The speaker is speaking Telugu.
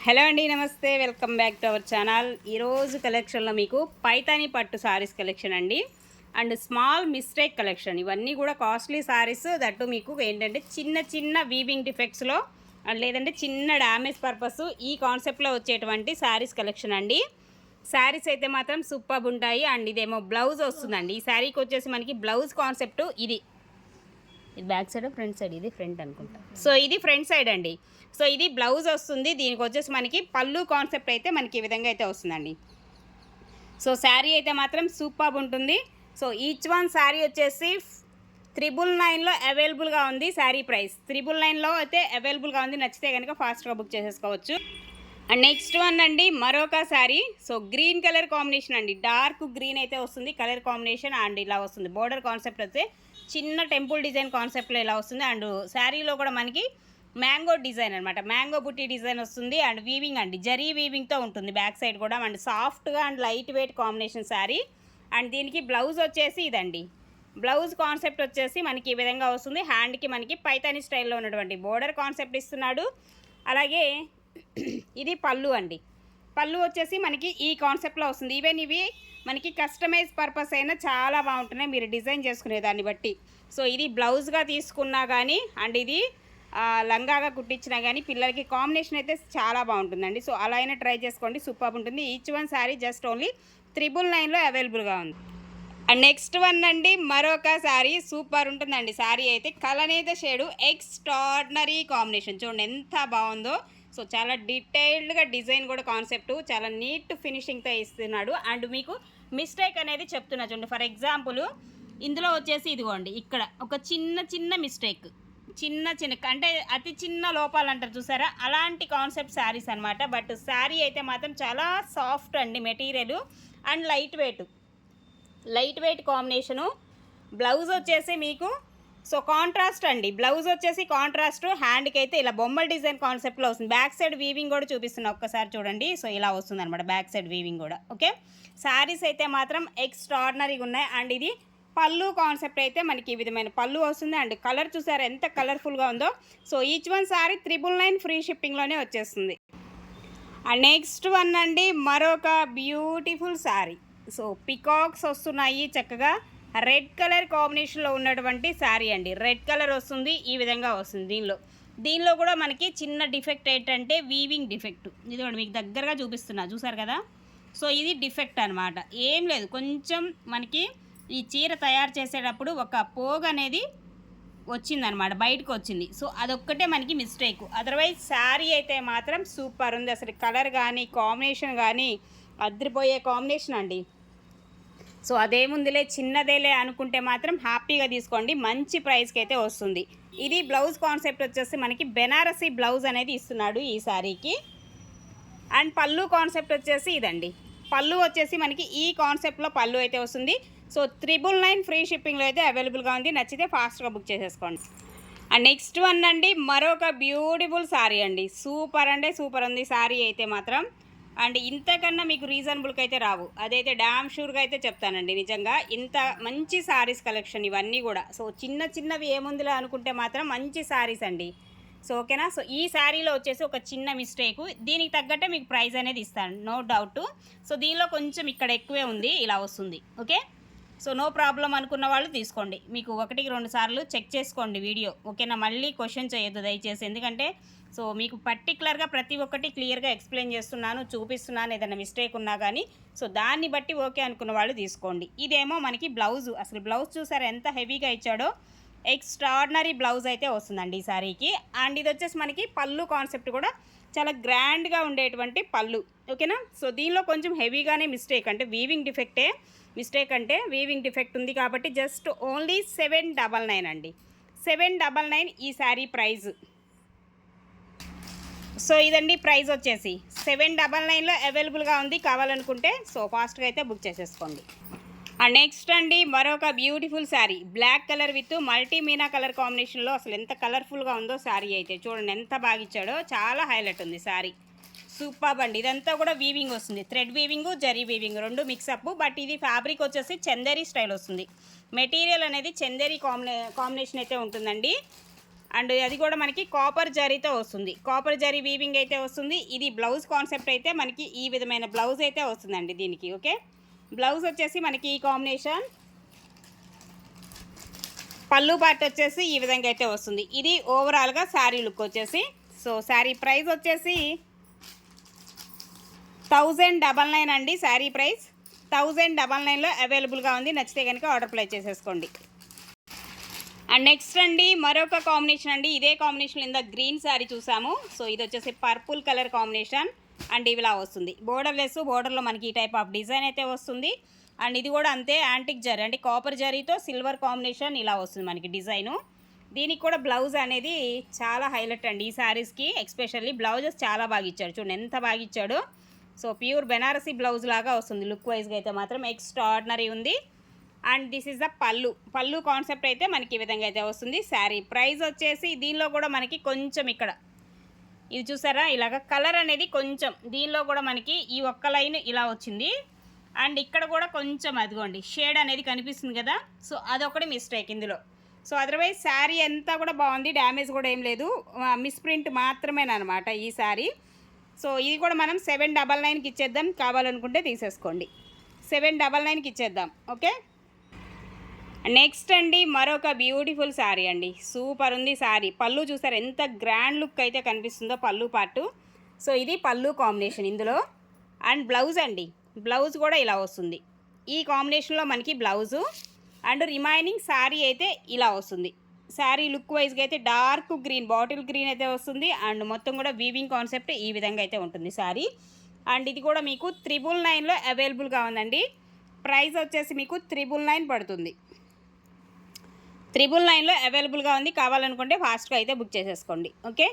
హలో అండి, నమస్తే. Welcome back to our channel. ఈరోజు కలెక్షన్లో మీకు పైతానీ పట్టు సారీస్ కలెక్షన్ అండి, అండ్ స్మాల్ మిస్టేక్ కలెక్షన్. ఇవన్నీ కూడా కాస్ట్లీ సారీస్. దట్టు మీకు ఏంటంటే చిన్న చిన్న వీవింగ్ డిఫెక్ట్స్లో అండ్ లేదంటే చిన్న డ్యామేజ్ పర్పస్ ఈ కాన్సెప్ట్లో వచ్చేటువంటి సారీస్ కలెక్షన్ అండి. శారీస్ అయితే మాత్రం సూపర్ ఉంటాయి. అండ్ ఇదేమో బ్లౌజ్ వస్తుందండి. ఈ శారీకి వచ్చేసి మనకి బ్లౌజ్ కాన్సెప్ట్ ఇది బ్యాక్ సైడ్, ఫ్రంట్ సైడ్. ఇది ఫ్రంట్ అనుకుంటా. సో ఇది ఫ్రంట్ సైడ్ అండి. సో ఇది బ్లౌజ్ వస్తుంది. దీనికి వచ్చేసి మనకి పళ్ళు కాన్సెప్ట్ అయితే మనకి ఈ విధంగా అయితే వస్తుందండి. సో శారీ అయితే మాత్రం సూపర్ ఉంటుంది. సో ఈచ్ వన్ శారీ వచ్చేసి 999లో అవైలబుల్గా ఉంది. శారీ ప్రైస్ 999లో అయితే అవైలబుల్గా ఉంది. నచ్చితే కనుక ఫాస్ట్గా బుక్ చేసేసుకోవచ్చు. అండ్ నెక్స్ట్ వన్ అండి, మరొక sari. So green colour combination అండి, డార్క్ గ్రీన్ అయితే వస్తుంది కలర్ కాంబినేషన్. అండ్ ఇలా వస్తుంది బోర్డర్ కాన్సెప్ట్ అయితే చిన్న టెంపుల్ డిజైన్ కాన్సెప్ట్లో ఇలా వస్తుంది. అండ్ శారీలో కూడా మనకి మ్యాంగో డిజైన్ అనమాట, మ్యాంగో బుట్టి డిజైన్ వస్తుంది. అండ్ వీవింగ్ అండి, జరీ వీవింగ్తో ఉంటుంది బ్యాక్ సైడ్ కూడా. అండ్ సాఫ్ట్గా and light weight combination sari. And దీనికి బ్లౌజ్ వచ్చేసి ఇదండి. బ్లౌజ్ కాన్సెప్ట్ వచ్చేసి మనకి ఈ విధంగా వస్తుంది. హ్యాండ్కి మనకి పైతానీ స్టైల్లో ఉన్నటువంటి బోర్డర్ కాన్సెప్ట్ ఇస్తున్నాడు. అలాగే ఇది పళ్ళు అండి. పళ్ళు వచ్చేసి మనకి ఈ కాన్సెప్ట్లో వస్తుంది. ఈవెన్ ఇవి మనకి కస్టమైజ్ పర్పస్ అయినా చాలా బాగుంటున్నాయి మీరు డిజైన్ చేసుకునే దాన్ని బట్టి. సో ఇది బ్లౌజ్గా తీసుకున్నా కానీ అండ్ ఇది లంగాగా కుట్టించినా కానీ పిల్లలకి కాంబినేషన్ అయితే చాలా బాగుంటుందండి. సో అలా అయినా ట్రై చేసుకోండి, సూపర్ ఉంటుంది. Each one sari just only 999లో అవైలబుల్గా ఉంది. అండ్ నెక్స్ట్ వన్ అండి, మరొక శారీ సూపర్ ఉంటుందండి. శారీ అయితే కలనేత షేడు ఎక్స్ట్రాడినరీ కాంబినేషన్. చూడండి ఎంత బాగుందో. సో చాలా డీటెయిల్డ్గా డిజైన్ కూడా కాన్సెప్ట్ చాలా నీట్ ఫినిషింగ్తో ఇస్తున్నాడు. అండ్ మీకు మిస్టేక్ అనేది చెప్తున్నా చూడండి. ఫర్ ఎగ్జాంపుల్ ఇందులో వచ్చేసి ఇదిగోండి, ఇక్కడ ఒక చిన్న మిస్టేక్, చిన్న అంటే అతి చిన్న లోపాలు అంటారు చూసారా, అలాంటి కాన్సెప్ట్ శారీస్ అనమాట. బట్ శారీ అయితే మాత్రం చాలా సాఫ్ట్ అండి material. And light weight combination. Blouse వచ్చేసి మీకు సో కాంట్రాస్ట్ అండి. బ్లౌజ్ వచ్చేసి కాంట్రాస్ట్. హ్యాండ్కి అయితే ఇలా బొమ్మల డిజైన్ కాన్సెప్ట్లో వస్తుంది. బ్యాక్ సైడ్ వీవింగ్ కూడా చూపిస్తున్నా ఒక్కసారి చూడండి. సో ఇలా వస్తుంది అనమాట బ్యాక్ సైడ్ వీవింగ్ కూడా. ఓకే, శారీస్ అయితే మాత్రం ఎక్స్ట్రాడినరీగా ఉన్నాయి. అండ్ ఇది పళ్ళు కాన్సెప్ట్ అయితే మనకి ఈ విధమైన పళ్ళు వస్తుంది. అండ్ కలర్ చూసారు ఎంత కలర్ఫుల్గా ఉందో. So each one sari 999 free షిప్పింగ్లోనే వచ్చేస్తుంది. అండ్ నెక్స్ట్ వన్ అండి, మరొక బ్యూటిఫుల్ శారీ. సో పికాక్స్ వస్తున్నాయి చక్కగా. రెడ్ కలర్ కాంబినేషన్లో ఉన్నటువంటి శారీ అండి. రెడ్ కలర్ వస్తుంది, ఈ విధంగా వస్తుంది. దీనిలో కూడా మనకి చిన్న డిఫెక్ట్ ఏంటంటే వీవింగ్ డిఫెక్ట్. ఇది మీకు దగ్గరగా చూపిస్తున్నా చూసారు కదా. సో ఇది డిఫెక్ట్ అనమాట, ఏం లేదు. కొంచెం మనకి ఈ చీర తయారు చేసేటప్పుడు ఒక పోగు అనేది వచ్చిందనమాట, బయటకు వచ్చింది. సో అదొక్కటే మనకి మిస్టేక్. అదర్వైజ్ శారీ అయితే మాత్రం సూపర్ ఉంది. అసలు కలర్ కానీ కాంబినేషన్ కానీ అదిరిపోయే కాంబినేషన్ అండి. సో అదేముందిలే చిన్నదేలే అనుకుంటే మాత్రం హ్యాపీగా తీసుకోండి, మంచి ప్రైస్కి అయితే వస్తుంది. ఇది బ్లౌజ్ కాన్సెప్ట్ వచ్చేసి మనకి బెనారసీ బ్లౌజ్ అనేది ఇస్తున్నాడు ఈ శారీకి. అండ్ పళ్ళు కాన్సెప్ట్ వచ్చేసి ఇదండి. పళ్ళు వచ్చేసి మనకి ఈ కాన్సెప్ట్లో పళ్ళు అయితే వస్తుంది. సో 999 ఫ్రీ షిప్పింగ్లో అయితే అవైలబుల్గా ఉంది. నచ్చితే ఫాస్ట్గా బుక్ చేసేసుకోండి. అండ్ నెక్స్ట్ వన్ అండి, మరొక బ్యూటిఫుల్ శారీ అండి. సూపర్ అంటే సూపర్ ఉంది శారీ అయితే మాత్రం. అండ్ ఇంతకన్నా మీకు రీజనబుల్కి అయితే రావు, అదైతే డ్యామ్ షూర్గా అయితే చెప్తానండి. నిజంగా ఇంత మంచి శారీస్ కలెక్షన్ ఇవన్నీ కూడా. సో చిన్నవి ఏముందిలే అనుకుంటే మాత్రం మంచి శారీస్ అండి. సో ఓకేనా. సో ఈ శారీలో వచ్చేసి ఒక చిన్న మిస్టేక్, దీనికి తగ్గట్టే మీకు ప్రైస్ అనేది ఇస్తాను, నో డౌట్. సో దీనిలో కొంచెం ఇక్కడ ఎక్కువే ఉంది, ఇలా వస్తుంది. ఓకే, సో నో ప్రాబ్లం అనుకున్న వాళ్ళు తీసుకోండి. మీకు 1-2 సార్లు చెక్ చేసుకోండి వీడియో, ఓకేనా. మళ్ళీ క్వశ్చన్ చేయొద్దు దయచేసి, ఎందుకంటే సో మీకు పర్టికులర్గా ప్రతి ఒక్కటి క్లియర్గా ఎక్స్ప్లెయిన్ చేస్తున్నాను, చూపిస్తున్నాను. ఏదైనా మిస్టేక్ ఉన్నా కానీ సో దాన్ని బట్టి ఓకే అనుకున్న వాళ్ళు తీసుకోండి. ఇదేమో మనకి బ్లౌజు, అసలు బ్లౌజ్ చూసారా ఎంత హెవీగా ఇచ్చాడో. ఎక్స్ట్రాడినరీ బ్లౌజ్ అయితే వస్తుందండి ఈ శారీకి. అండ్ ఇది వచ్చేసి మనకి పళ్ళు కాన్సెప్ట్ కూడా చాలా గ్రాండ్గా ఉండేటువంటి పళ్ళు, ఓకేనా. సో దీనిలో కొంచెం హెవీగానే మిస్టేక్ అంటే వీవింగ్ డిఫెక్టే. మిస్టేక్ అంటే వీవింగ్ డిఫెక్ట్ ఉంది కాబట్టి జస్ట్ ఓన్లీ 799 అండి. 799 ఈ శారీ ప్రైజ్. సో ఇదండి ప్రైస్ వచ్చేసి 799లో అవైలబుల్గా ఉంది. కావాలనుకుంటే సో ఫాస్ట్గా అయితే బుక్ చేసేసుకోండి. అండ్ నెక్స్ట్ అండి, మరొక beautiful sari. Black colour with multi మీనా కలర్ కాంబినేషన్లో అసలు ఎంత కలర్ఫుల్గా ఉందో శారీ అయితే. చూడండి ఎంత బాగా ఇచ్చాడో, చాలా హైలైట్ ఉంది శారీ. సూపర్ అండి. ఇదంతా కూడా వీవింగ్ వస్తుంది, థ్రెడ్ వీవింగ్, జరీ వీవింగ్ రెండు మిక్సప్. బట్ ఇది ఫ్యాబ్రిక్ వచ్చేసి చందేరి స్టైల్ వస్తుంది. మెటీరియల్ అనేది చందేరి కాంబినేషన్ అయితే ఉంటుందండి. అండ్ అది కూడా మనకి కాపర్ జరీతో వస్తుంది. కాపర్ జరీ వీవింగ్ అయితే వస్తుంది. ఇది బ్లౌజ్ కాన్సెప్ట్ అయితే మనకి ఈ విధమైన బ్లౌజ్ అయితే వస్తుందండి దీనికి. ఓకే, బ్లౌజ్ వచ్చేసి మనకి ఈ కాంబినేషన్. పళ్ళు పార్ట్ వచ్చేసి ఈ విధంగా అయితే వస్తుంది. ఇది ఓవరాల్గా శారీ లుక్ వచ్చేసి. సో శారీ ప్రైస్ వచ్చేసి 1099 అండి. శారీ ప్రైస్ 1099లో అవైలబుల్గా ఉంది. నచ్చితే కనుక ఆర్డర్ ప్లేస్ చేసేసుకోండి. అండ్ నెక్స్ట్ అండి మరొక కాంబినేషన్ అండి. ఇదే కాంబినేషన్ ఇందా గ్రీన్ శారీ చూసాము. సో ఇది వచ్చేసి పర్పుల్ కలర్ కాంబినేషన్ అండ్ ఇవిలా వస్తుంది. బోర్డర్లెస్, బోర్డర్లో మనకి ఈ టైప్ ఆఫ్ డిజైన్ అయితే వస్తుంది. అండ్ ఇది కూడా అంతే యాంటిక్ జరీ అంటే కాపర్ జరీతో సిల్వర్ కాంబినేషన్ ఇలా వస్తుంది మనకి డిజైను. దీనికి కూడా బ్లౌజ్ అనేది చాలా హైలైట్ అండి ఈ శారీస్కి. ఎస్పెషల్లీ బ్లౌజెస్ చాలా బాగా ఇచ్చాడు, చూడండి ఎంత బాగా ఇచ్చాడు. సో ప్యూర్ బెనారసీ బ్లౌజ్ లాగా వస్తుంది. లుక్ వైజ్గా అయితే మాత్రం ఎక్స్ట్రాడినరీ ఉంది. అండ్ దిస్ ఈజ్ ద పళ్ళు కాన్సెప్ట్ అయితే మనకి ఈ విధంగా అయితే వస్తుంది. శారీ ప్రైస్ వచ్చేసి దీనిలో కూడా మనకి కొంచెం ఇక్కడ ఇది చూసారా ఇలాగ కలర్ అనేది కొంచెం దీనిలో కూడా మనకి ఈ ఒక్క లైన్ ఇలా వచ్చింది. అండ్ ఇక్కడ కూడా కొంచెం అదిగోండి షేడ్ అనేది కనిపిస్తుంది కదా. సో అదొకటి మిస్టేక్ ఇందులో. సో అదర్వైజ్ శారీ అంతా కూడా బాగుంది, డ్యామేజ్ కూడా ఏం లేదు, మిస్ప్రింట్ మాత్రమేనమాట ఈ శారీ. సో ఇది కూడా మనం 799కి ఇచ్చేద్దాం, కావాలనుకుంటే తీసేసుకోండి. 799కి ఇచ్చేద్దాం. ఓకే, నెక్స్ట్ అండి మరొక బ్యూటిఫుల్ శారీ అండి. సూపర్ ఉంది శారీ. పళ్ళు చూసారు ఎంత గ్రాండ్ లుక్ అయితే కనిపిస్తుందో పళ్ళు పార్టు. సో ఇది పళ్ళు కాంబినేషన్ ఇందులో. అండ్ బ్లౌజ్ అండి, బ్లౌజ్ కూడా ఇలా వస్తుంది. ఈ కాంబినేషన్లో మనకి బ్లౌజు అండ్ రిమైనింగ్ శారీ అయితే ఇలా వస్తుంది. శారీ లుక్ వైజ్గా అయితే డార్క్ గ్రీన్, బాటిల్ గ్రీన్ అయితే వస్తుంది. అండ్ మొత్తం కూడా వీవింగ్ కాన్సెప్ట్ ఈ విధంగా అయితే ఉంటుంది శారీ. అండ్ ఇది కూడా మీకు 999లో అవైలబుల్గా ఉందండి. ప్రైస్ వచ్చేసి మీకు 999 పడుతుంది. 999లో అవైలబుల్గా ఉంది, కావాలనుకుంటే ఫాస్ట్గా అయితే బుక్ చేసేసుకోండి. ఓకే.